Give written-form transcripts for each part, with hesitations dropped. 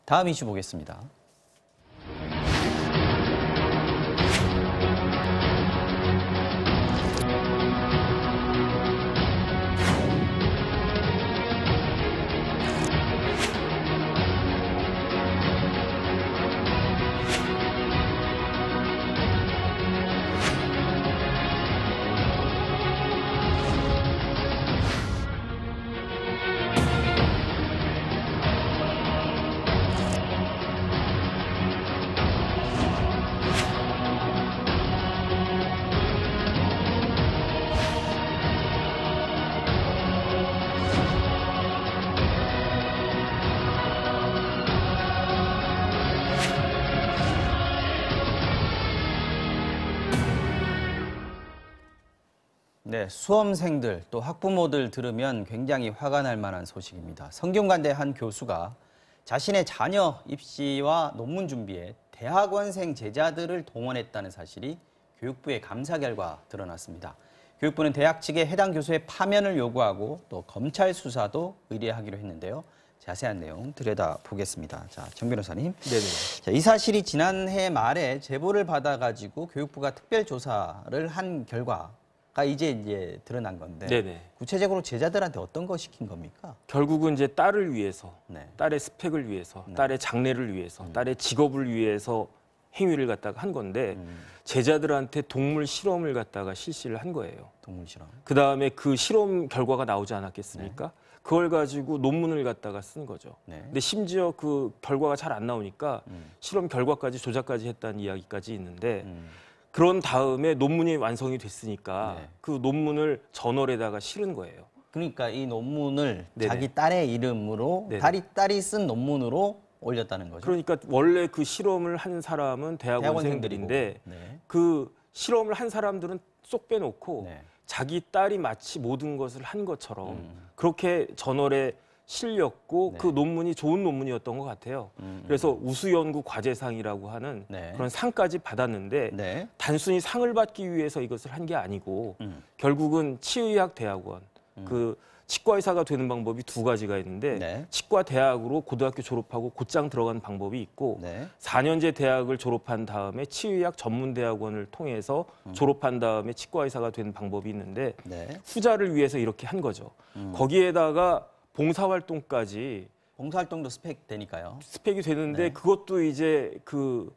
다음 이슈 보겠습니다. 네, 수험생들 또 학부모들 들으면 굉장히 화가 날 만한 소식입니다. 성균관대 한 교수가 자신의 자녀 입시와 논문 준비에 대학원생 제자들을 동원했다는 사실이 교육부의 감사 결과 드러났습니다. 교육부는 대학 측에 해당 교수의 파면을 요구하고 또 검찰 수사도 의뢰하기로 했는데요. 자세한 내용 들여다보겠습니다. 자, 정 변호사님. 네네. 자, 이 사실이 지난해 말에 제보를 받아가지고 교육부가 특별 조사를 한 결과가 이제 드러난 건데. 네네. 구체적으로 제자들한테 어떤 거 시킨 겁니까? 결국은 이제 딸을 위해서, 네. 딸의 스펙을 위해서, 네. 딸의 장래를 위해서, 딸의 직업을 위해서 행위를 갖다가 한 건데 제자들한테 동물 실험을 갖다가 실시를 한 거예요. 동물 실험. 그 다음에 그 실험 결과가 나오지 않았겠습니까? 그걸 가지고 논문을 갖다가 쓴 거죠. 네. 근데 심지어 그 결과가 잘 안 나오니까 실험 결과까지 조작까지 했다는 이야기까지 있는데 그런 다음에 논문이 완성이 됐으니까 네. 그 논문을 저널에다가 실은 거예요. 그러니까 이 논문을 네네. 자기 딸의 이름으로 네네. 딸이 쓴 논문으로 올렸다는 거죠. 그러니까 원래 그 실험을 한 사람은 대학원생들이고. 대학원생들인데 네. 그 실험을 한 사람들은 쏙 빼놓고 네. 자기 딸이 마치 모든 것을 한 것처럼 그렇게 저널에 실렸고 네. 그 논문이 좋은 논문이었던 것 같아요. 그래서 우수연구 과제상이라고 하는 네. 그런 상까지 받았는데 네. 단순히 상을 받기 위해서 이것을 한 게 아니고 결국은 치의학대학원 그 치과의사가 되는 방법이 두 가지가 있는데 네. 치과대학으로 고등학교 졸업하고 곧장 들어가는 방법이 있고 네. 4년제 대학을 졸업한 다음에 치의학 전문대학원을 통해서 졸업한 다음에 치과의사가 되는 방법이 있는데 네. 후자를 위해서 이렇게 한 거죠. 거기에다가 봉사활동까지 봉사활동도 스펙 되니까요. 스펙이 되는데 네. 그것도 이제 그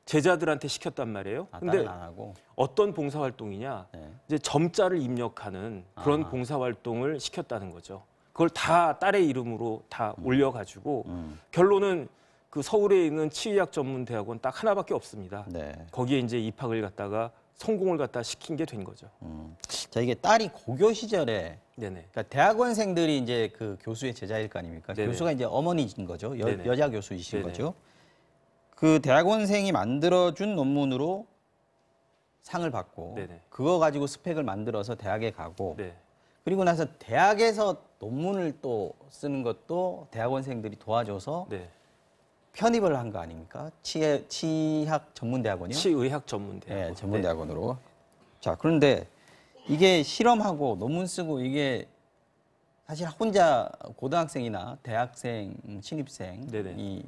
제자들한테 시켰단 말이에요. 근데 딸은 안 하고. 어떤 봉사활동이냐? 네. 이제 점자를 입력하는 그런 봉사활동을 시켰다는 거죠. 그걸 다 딸의 이름으로 다 올려가지고 결론은 그 서울에 있는 치의학 전문대학원 딱 하나밖에 없습니다. 네. 거기에 이제 입학을 갖다가 성공을 갖다 시킨 게 된 거죠. 자, 이게 딸이 고교 시절에 네네. 그러니까 대학원생들이 이제 그 교수의 제자일 거 아닙니까? 네네. 교수가 이제 어머니인 거죠. 네네. 여자 교수이신 네네. 거죠. 그 대학원생이 만들어준 논문으로 상을 받고 네네. 그거 가지고 스펙을 만들어서 대학에 가고 네. 그리고 나서 대학에서 논문을 또 쓰는 것도 대학원생들이 도와줘서 네. 편입을 한 거 아닙니까? 치의학 전문대학원이요? 치의학 전문대학원. 네, 전문대학원으로. 자, 그런데 이게 실험하고 논문 쓰고 이게 사실 혼자 고등학생이나 대학생, 신입생 네네. 이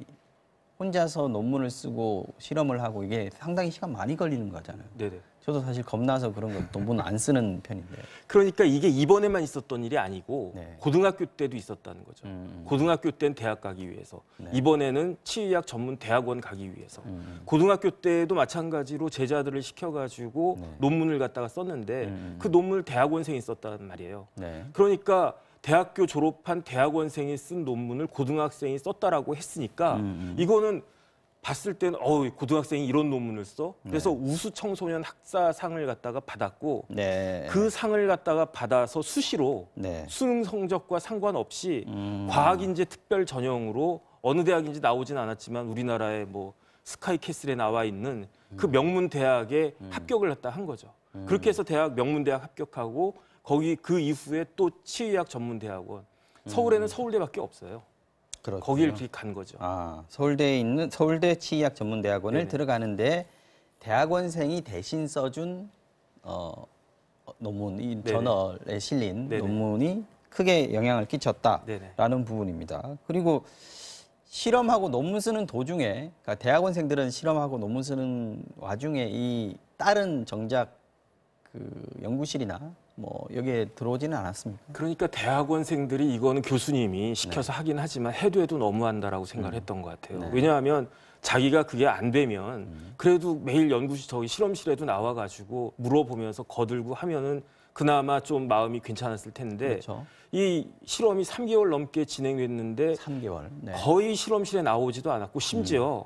혼자서 논문을 쓰고 실험을 하고 이게 상당히 시간 많이 걸리는 거잖아요. 네네. 저도 사실 겁나서 그런 거 논문 안 쓰는 편인데. 그러니까 이게 이번에만 있었던 일이 아니고 네. 고등학교 때도 있었다는 거죠. 고등학교 때는 대학 가기 위해서, 네. 이번에는 치의학 전문 대학원 가기 위해서. 고등학교 때도 마찬가지로 제자들을 시켜가지고 네. 논문을 갖다가 썼는데 그 논문을 대학원생이 썼단 말이에요. 네. 그러니까 대학교 졸업한 대학원생이 쓴 논문을 고등학생이 썼다라고 했으니까 이거는 봤을 때는 고등학생이 이런 논문을 써? 그래서 우수 청소년 학사상을 갖다가 받았고 네. 그 상을 갖다가 받아서 수시로 네. 수능 성적과 상관없이 과학인재 특별 전형으로 어느 대학인지 나오진 않았지만 우리나라의 뭐 스카이캐슬에 나와 있는 그 명문 대학에 합격을 했다 한 거죠. 그렇게 해서 대학 명문대학 합격하고 거기 그 이후에 또 치의학 전문대학원 서울에는 서울대밖에 없어요. 그렇군요. 거기를 이렇게 간 거죠. 아, 서울대에 있는 서울대 치의학 전문대학원을 네네. 들어가는데 대학원생이 대신 써준 논문, 이 네네. 저널에 실린 네네. 논문이 크게 영향을 끼쳤다라는 네네. 부분입니다. 그리고 실험하고 논문 쓰는 도중에, 그러니까 대학원생들은 실험하고 논문 쓰는 와중에 이 딸은 정작 그 연구실이나 뭐 여기에 들어오지는 않았습니까? 그러니까 대학원생들이 이거는 교수님이 시켜서 하긴 하지만 해도 너무한다라고 생각을 했던 것 같아요. 네. 왜냐하면 자기가 그게 안 되면 그래도 매일 연구실 저기 실험실에도 나와가지고 물어보면서 거들고 하면은 그나마 좀 마음이 괜찮았을 텐데 그렇죠. 이 실험이 3개월 넘게 진행됐는데 3개월. 네. 거의 실험실에 나오지도 않았고 심지어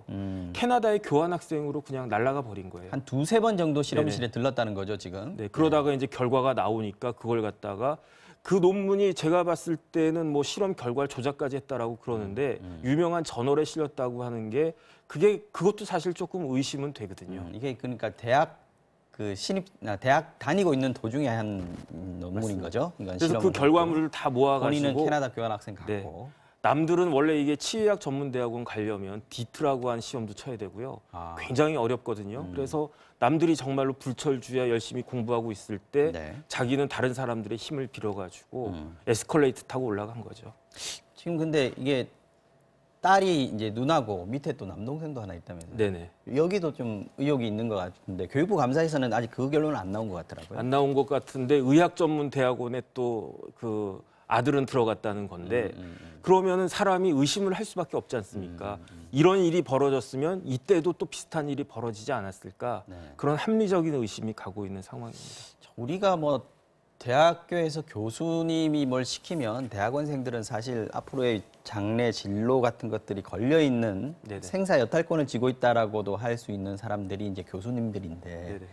캐나다의 교환학생으로 그냥 날아가 버린 거예요. 한 두세 번 정도 실험실에 들렀다는 거죠, 지금. 네, 그러다가 이제 결과가 나오니까 그걸 갖다가 그 논문이 제가 봤을 때는 뭐 실험 결과를 조작까지 했다라고 그러는데 유명한 저널에 실렸다고 하는 게 그것도 사실 조금 의심은 되거든요. 이게 그러니까 대학 대학 다니고 있는 도중에 한 논문인 거죠. 이건 그래서 그 실험을 결과물을 다 본인은 모아가지고 캐나다 교환학생 같고. 네. 남들은 원래 이게 치의학 전문대학원 가려면 디트라고 한 시험도 쳐야 되고요. 굉장히 어렵거든요. 그래서 남들이 정말로 불철주야 열심히 공부하고 있을 때 네. 자기는 다른 사람들의 힘을 빌어가지고 에스컬레이트 타고 올라간 거죠. 지금 근데 이게 딸이 이제 누나고 밑에 또 남동생도 하나 있다면서요. 네네. 여기도 좀 의혹이 있는 것 같은데 교육부 감사에서는 아직 그 결론은 안 나온 것 같더라고요. 안 나온 것 같은데 의학 전문 대학원에 또 그 아들은 들어갔다는 건데 그러면은 사람이 의심을 할 수밖에 없지 않습니까? 이런 일이 벌어졌으면 이때도 또 비슷한 일이 벌어지지 않았을까? 네. 그런 합리적인 의심이 가고 있는 상황입니다. 우리가 뭐 대학교에서 교수님이 뭘 시키면 대학원생들은 사실 앞으로의 장래 진로 같은 것들이 걸려 있는 네네. 생사 여탈권을 쥐고 있다라고도 할 수 있는 사람들이 이제 교수님들인데 네네.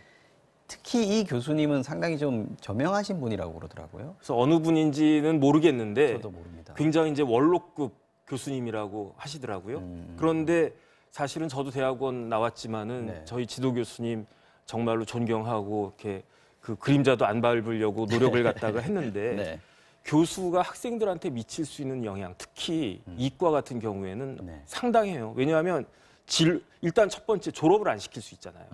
특히 이 교수님은 상당히 좀 저명하신 분이라고 그러더라고요. 그래서 어느 분인지는 모르겠는데 저도 모릅니다. 굉장히 이제 원로급 교수님이라고 하시더라고요. 그런데 사실은 저도 대학원 나왔지만은 네. 저희 지도 교수님 정말로 존경하고 이렇게 그 그림자도 안 밟으려고 노력을 갖다가 했는데 네. 교수가 학생들한테 미칠 수 있는 영향, 특히 이과 같은 경우에는 네. 상당해요. 왜냐하면 일단 첫 번째 졸업을 안 시킬 수 있잖아요.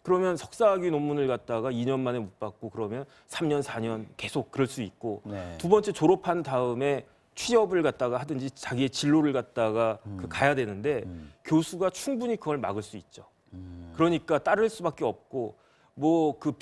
그러면 석사학위 논문을 갖다가 2년 만에 못 받고 그러면 3년, 4년 계속 그럴 수 있고 네. 두 번째 졸업한 다음에 취업을 갖다가 하든지 자기의 진로를 갖다가 가야 되는데 교수가 충분히 그걸 막을 수 있죠. 그러니까 따를 수밖에 없고 뭐 그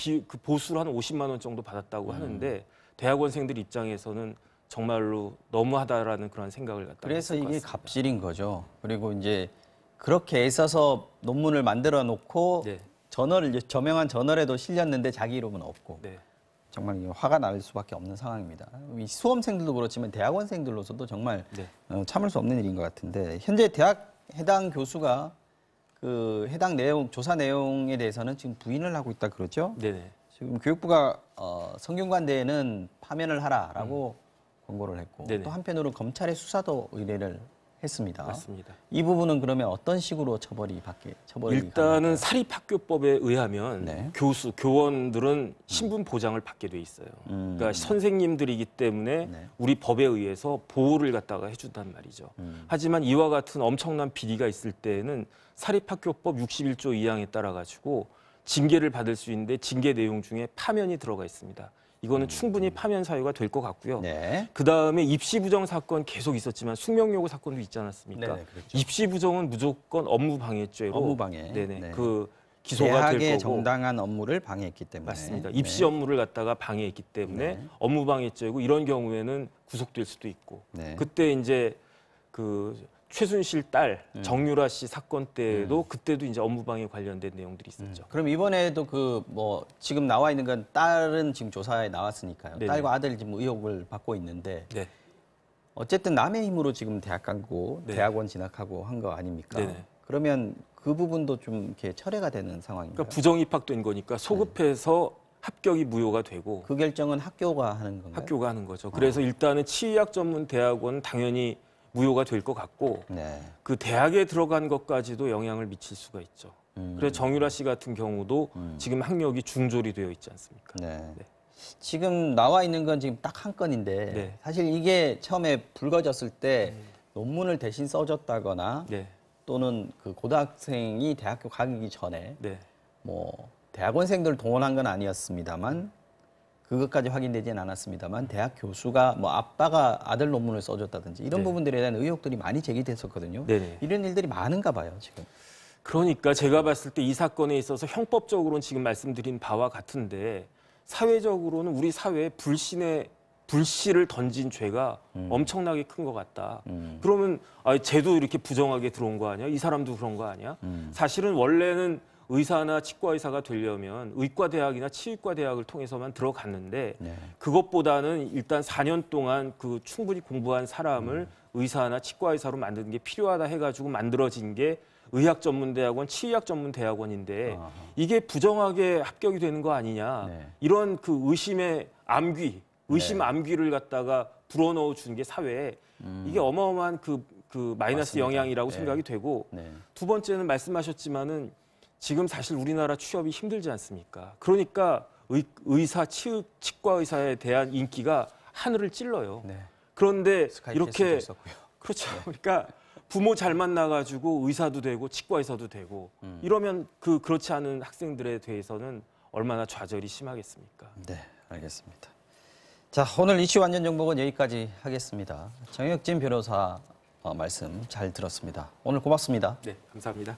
보수를 한 50만 원 정도 받았다고 하는데 대학원생들 입장에서는 정말로 너무하다라는 그런 생각을 갖다. 그래서 이게 갑질인 거죠. 그리고 이제 그렇게 애써서 논문을 만들어 놓고 네. 저널을 저명한 저널에도 실렸는데 자기 이름은 없고 네. 정말 화가 날 수밖에 없는 상황입니다. 이 수험생들도 그렇지만 대학원생들로서도 정말 네. 참을 수 없는 일인 것 같은데 현재 대학 해당 교수가 그 해당 내용 조사 내용에 대해서는 지금 부인을 하고 있다 그러죠. 네네. 지금 교육부가 성균관대에는 파면을 하라라고 권고를 했고 네네. 또 한편으로 검찰의 수사도 의뢰를 했습니다. 맞습니다. 이 부분은 그러면 어떤 식으로 처벌이 일단은 가능할까요? 사립학교법에 의하면 네. 교원들은 신분 보장을 받게 돼 있어요. 그러니까 선생님들이기 때문에 네. 우리 법에 의해서 보호를 갖다가 해준단 말이죠. 하지만 이와 같은 엄청난 비리가 있을 때에는 사립학교법 61조 2항에 따라 가지고 징계를 받을 수 있는데 징계 내용 중에 파면이 들어가 있습니다. 이거는 충분히 파면 사유가 될 것 같고요. 네. 그다음에 입시 부정 사건 계속 있었지만 숙명여고 사건도 있지 않았습니까? 네네, 그렇죠. 입시 부정은 무조건 업무방해죄로 업무방해. 네네. 네. 그 기소가 될 대학의 거고 정당한 업무를 방해했기 때문에 맞습니다. 네. 입시 업무를 갖다가 방해했기 때문에 네. 업무방해죄고 이런 경우에는 구속될 수도 있고 네. 그때 이제 그 최순실 딸 정유라 씨 사건 때도 그때도 이제 업무방해 관련된 내용들이 있었죠. 그럼 이번에도 그 뭐 지금 나와 있는 건 딸은 지금 조사에 나왔으니까요. 네네. 딸과 아들 지금 의혹을 받고 있는데 네. 어쨌든 남의 힘으로 지금 대학 가고 네. 대학원 진학하고 한 거 아닙니까? 네네. 그러면 그 부분도 좀 이렇게 철회가 되는 상황인가요? 그러니까 부정 입학된 거니까 소급해서 합격이 무효가 되고 그 결정은 학교가 하는 건가요? 학교가 하는 거죠. 그래서 일단은 치의학 전문 대학원은 당연히 무효가 될 것 같고 네. 그 대학에 들어간 것까지도 영향을 미칠 수가 있죠. 그래서 정유라 씨 같은 경우도 지금 학력이 중졸이 되어 있지 않습니까? 네. 네. 지금 나와 있는 건 지금 딱 한 건인데 네. 사실 이게 처음에 불거졌을 때 논문을 대신 써줬다거나 네, 또는 그 고등학생이 대학교 가기 전에 네, 뭐 대학원생들 동원한 건 아니었습니다만 그것까지 확인되지는 않았습니다만 대학 교수가 뭐 아빠가 아들 논문을 써줬다든지 이런 네. 부분들에 대한 의혹들이 많이 제기됐었거든요. 네네. 이런 일들이 많은가 봐요, 지금. 그러니까 제가 봤을 때 이 사건에 있어서 형법적으로는 지금 말씀드린 바와 같은데 사회적으로는 우리 사회에 불씨를 던진 죄가 엄청나게 큰 것 같다. 그러면 쟤도 이렇게 부정하게 들어온 거 아니야? 이 사람도 그런 거 아니야? 사실은 원래는 의사나 치과의사가 되려면 의과대학이나 치의과대학을 통해서만 들어갔는데 네. 그것보다는 일단 4년 동안 그 충분히 공부한 사람을 의사나 치과의사로 만드는 게 필요하다 해가지고 만들어진 게 의학전문대학원, 치의학전문대학원인데 아하. 이게 부정하게 합격이 되는 거 아니냐. 네. 이런 그 의심 암귀를 갖다가 불어넣어 주는 게 사회에 이게 어마어마한 그 마이너스 맞습니다. 영향이라고 네. 생각이 되고 네. 두 번째는 말씀하셨지만은 지금 사실 우리나라 취업이 힘들지 않습니까? 그러니까 의사, 치과 의사에 대한 인기가 하늘을 찔러요. 네. 그런데 스카이캐슬도 이렇게 있었고요. 그렇죠. 그러니까 부모 잘 만나가지고 의사도 되고 치과 의사도 되고 이러면 그렇지 않은 학생들에 대해서는 얼마나 좌절이 심하겠습니까? 네, 알겠습니다. 자, 오늘 이슈 완전 정복은 여기까지 하겠습니다. 정혁진 변호사 말씀 잘 들었습니다. 오늘 고맙습니다. 네, 감사합니다.